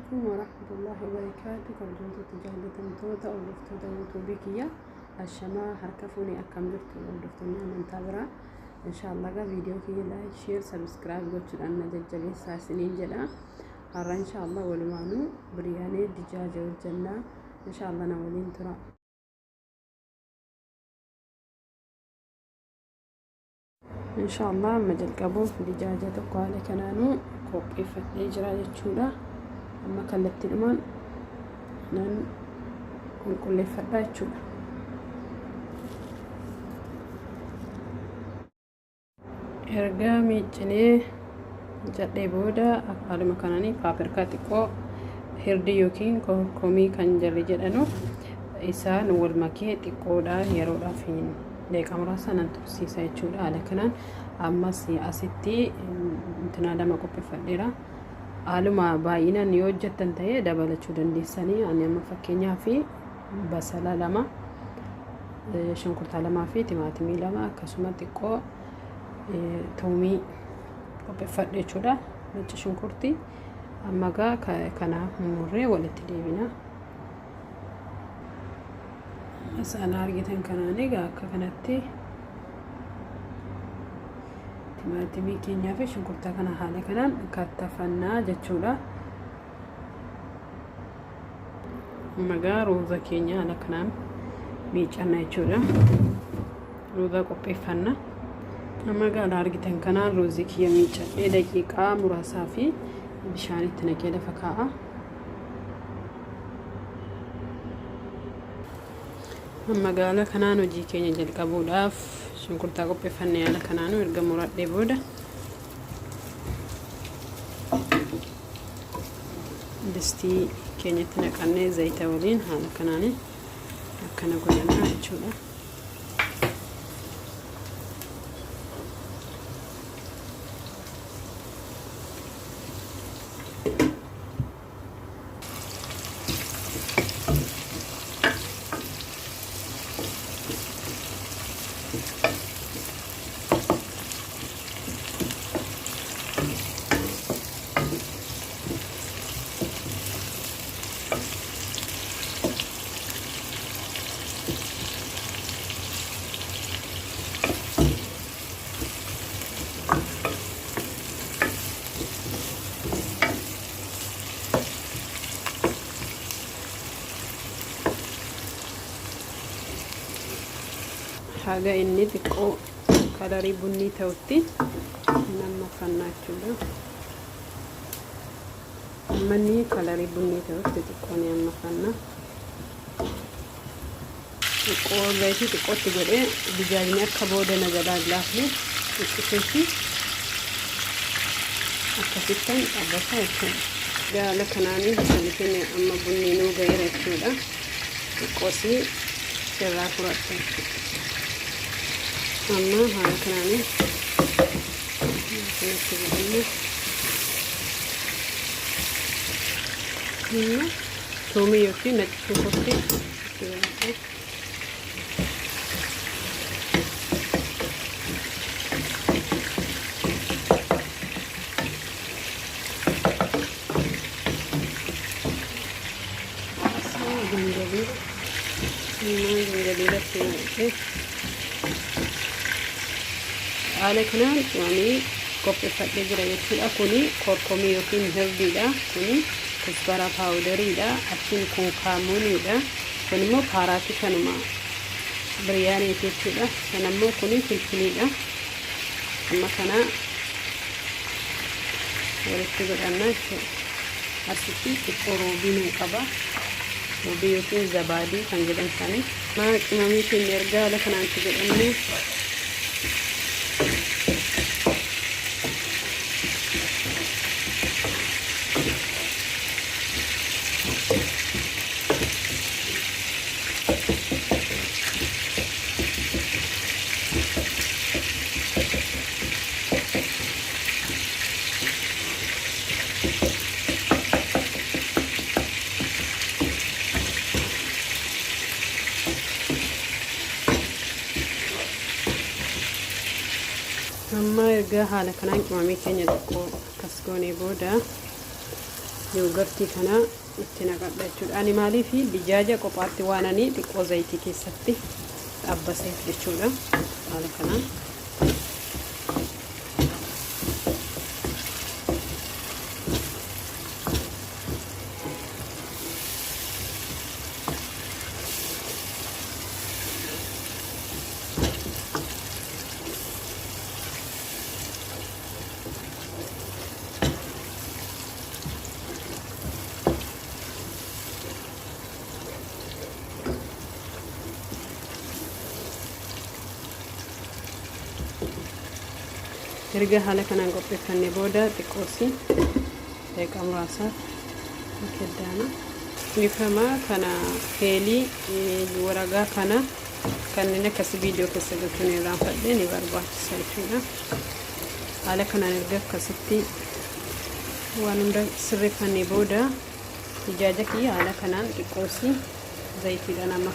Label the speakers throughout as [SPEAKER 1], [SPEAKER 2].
[SPEAKER 1] عليكم ورحمة الله وبركاته. كرجوت تجاهلتم توتا ولفتوتا يوتيوبيكيا الشماء حركفوني أكم درتو ولفتوني من تابرا إن شاء الله قا فيديو كي لايك شير سبسكرايب قلت لأن دجاجي ساسنين جلا هرا إن شاء الله ولمانو برياني دجاجة والجنة إن شاء الله نولين ترى إن شاء الله مجل قبو دجاجة تقوى كنانو كوكي فتنجرا يتشولا أما كلت الأمان نن كل فتنة يتشولا إرقامي جنيه جدي بودا أقل مكانني بابركا تقو هردي يوكين كومي كان جري جدانو إسان والمكي تقو دا يرو دا فين ليك أمرا سنان تبسيسا يتشولا على كنان أما سياسيتي انتنا دما قبي فديرا آلما باينا نيوجة تنتهي دبالة شودن ديساني أني أما فكينيا في بسالة لما شنكرتا لما في تماتمي لما كسوما تقو تومي قبي فدي شودا نجي شنكرتي أما غا كنا مرة ولتديبنا أسأل أرجتن كناني غا كنتي تماتمي كينيا في شنكرتا كنا حالي كنان كتفنا جتشولا مغا روزا كينيا على كنان ميجانا يتشولا روزا قبي فنا أما قال أرجتن كنان روزي كيا ميجا دقيقة مراسا في بشاني تنكيدا فكاء أما قال كنان وجي كينيا جل قبوداف شنكرتا قبي فني على كنانو يرقى مراد دي بودا دستي كينيا تنقاني زيتا ولين على كناني كنا قلنا تشولا حاجة إني تقو كالاري بني توتي نما فناتشولا مني كالاري بني توتي تقوني أما فنا تقو بيتي تقو تقولي بجاجني أكبودة نجدا لافلي تقوتي أكفتن أبسا يكون قال كناني بسنتين أما بني نو غير يتشولا تقوسي شرا فراتي أما هذا كناني تومي يوكي نتشوفوكي على كنان يعني كوبي فتلي جرا يتشولا كوني كوركومي يوكين هردي دا كوني كزبرة باودري دا أتين كوكاموني دا كوني مو باراتي كنما برياني يتشولا كنمو كوني فلفلي دا أما كنا ورثي بدأنا شو أرسيتي تقروبينو كبا روبي يوكين زبادي كان جدا ثاني ما كمامي في نرجع لكن أنت بدأني أما يرجع حالا كنا كمامي كينيا دكو كسكوني بودا yogurtii kana itti naqadha jechuudha. Ani maaliif dijaaja qophaatti waananii xiqqoo zayitii keessatti dhaabbaseef jechuudha. Haala kanaan erga haala kanaan qopheeffannee booda xiqqoosi daqiiqaa muraasaaf keddaana nifama kana heelii waragaa kana kanneen akkasii viidiyoo keessa galchuun irraanfadhe ni barbaachisa jechuudha. Haala kanaan erga akkasitti waan hunda sirreeffannee booda dijaaja kiyya haala kanaan xiqqoosi zayitiidhaan amma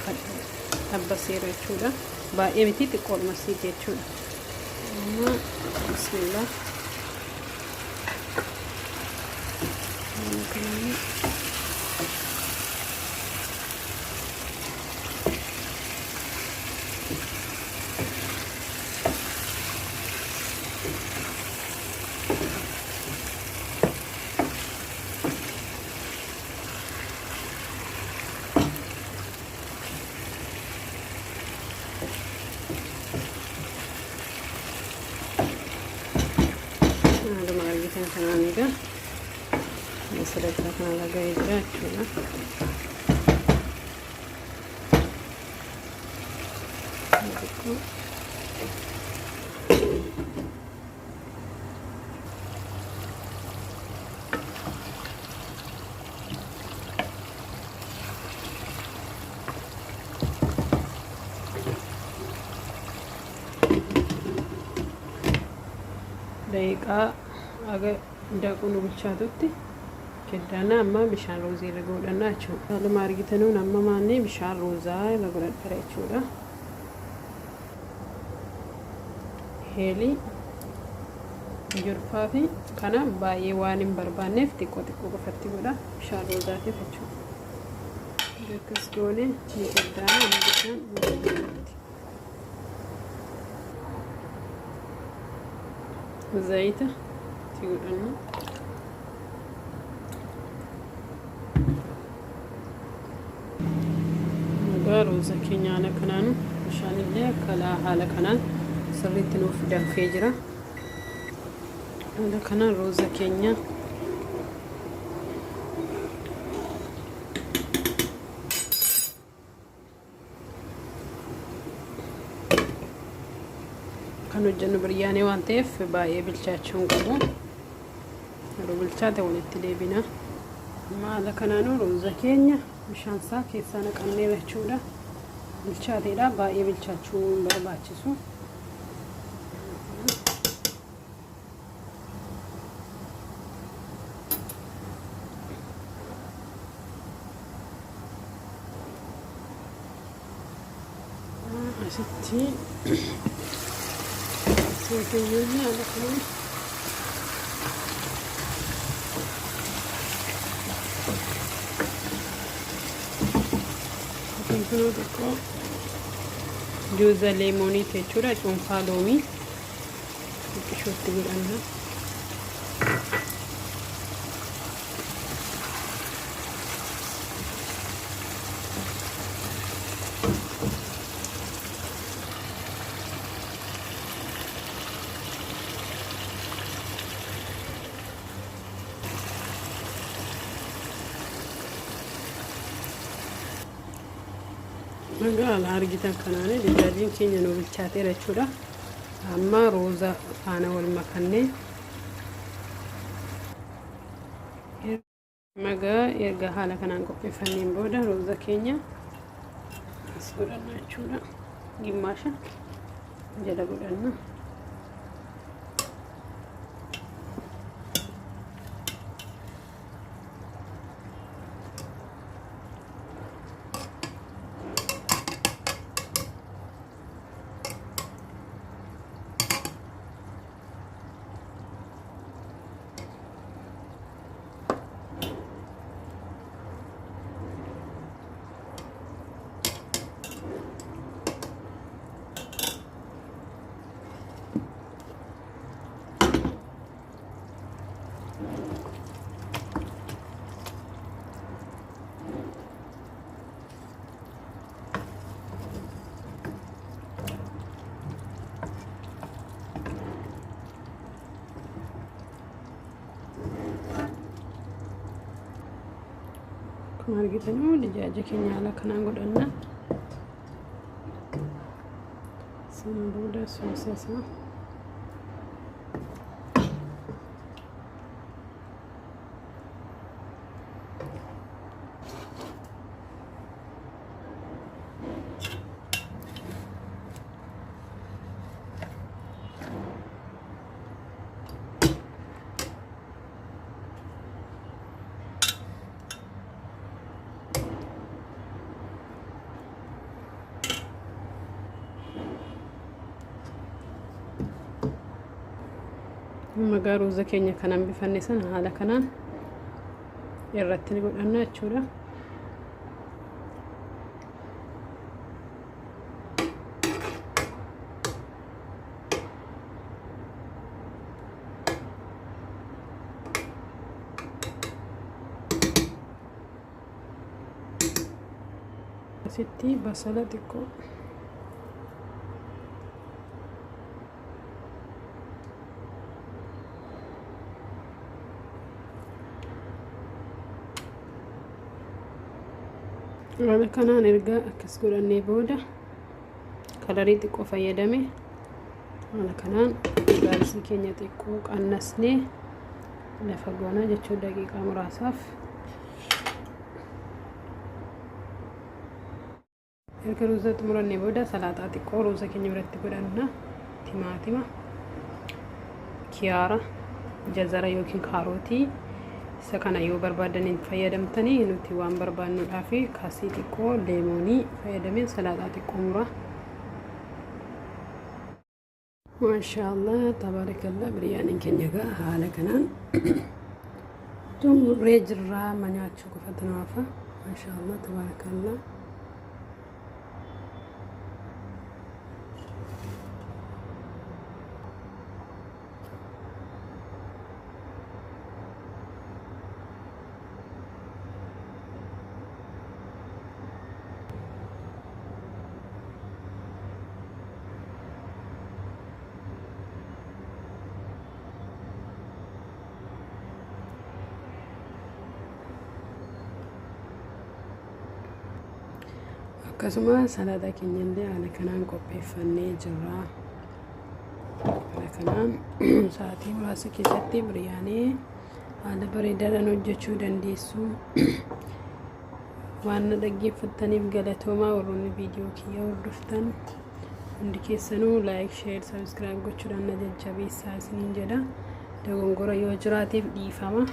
[SPEAKER 1] dhaabbaseera jechuudha. Baay'ee miti xiqqoodhuma siiti jechuudha. بسم الله kanaan egaa sadarkaa kanarra ga'ee jira jechuudha. daqiiqaa aga daaquu nu bilchaatutti keddaana amma bishaan roozii irra godhanna jechuudha. Haaluma argitanuun amma maannee bishaan roozaa irra godhadha jechuudha. Heelii jirfaa fi kana baay'ee waan hin barbaanneef xiqqoo xiqqoo qofatti godha bishaan roozaatiif jechuudha. Akkas goone ni keddaana amma bishaan roozii zayita godhanna. Rooza keenya haala kanaan bishaan illee akka haala kanaan sirriitti nuuf danfee jira. Haala kanaan rooza keenya kan hojjennu biryaanii waan ta'eef baay'ee bilchaachuu hin qabu. Yeroo bilchaate walitti deebina. Haala kanaan rooza keenya bishaan isaa keessaa naqannee jechuudha. Bilchaateedha, baay'ee bilchaachuu hin barbaachisu. Asitti seekeeyyoonni haala kanaan kunoo xiqqoo juuza leemonii jechuudha. Cuunfaa loomii xiqqishootti godhanna. Magaala argitan kanaan dijaajiin keenya nu bilchaateera jechuudha. Amma rooza faana wal makannee erga haala kanaan qopheeffanneen booda rooza keenya as godhanna jechuudha. Gimmaasha jala godhanna. akkuma argitanu dijaaja keenya haala kanaan godhanna. San booda soosii isaa magaa ruuza keenya kanaan bifanne sana haala kanaan irratti ni godhanna jechuudha. asitti basala xiqqoo haala kanaan erga akkas godhannee booda kalarii xiqqoo fayyadame haala kanaan gaarsii keenya xiqqoo qannasnee lafa goona jechuudha daqiiqaa muraasaaf. erga ruuza xumurannee booda salaaxaa xiqqoo ruuza keenya biratti godhanna. timaatima, kiyaara, jazara yookiin kaarotii isa kana yoo barbaadaniin fayyadamtanii nuti waan barbaannuudhaa fi kaasii xiqqoo leemonii fayyadamee salaaxaa xiqqoo mura. maashaallah tabarakallah biryaaniin keenya gaa haala kanaan xumurree jirra. nyaachuu qofatu naafa. maashaallah tabarakallah. akkasuma salaaxaa keenya illee haala kanaan qopheeffannee jirra. haala kanaan sa'aatii muraasa keessatti biryaanii haala bareedaadhaan hojjechuu dandeessu. waan na dhaggeeffattaniif galatoomaa. warroonni viidiyoo kiyya hordoftan hundi keessanuu laayik, sheer, sabiskiraayib gochuudhaan na jajjabeessaa isiniin jedha. dogongora yoo jiraateef dhiifama.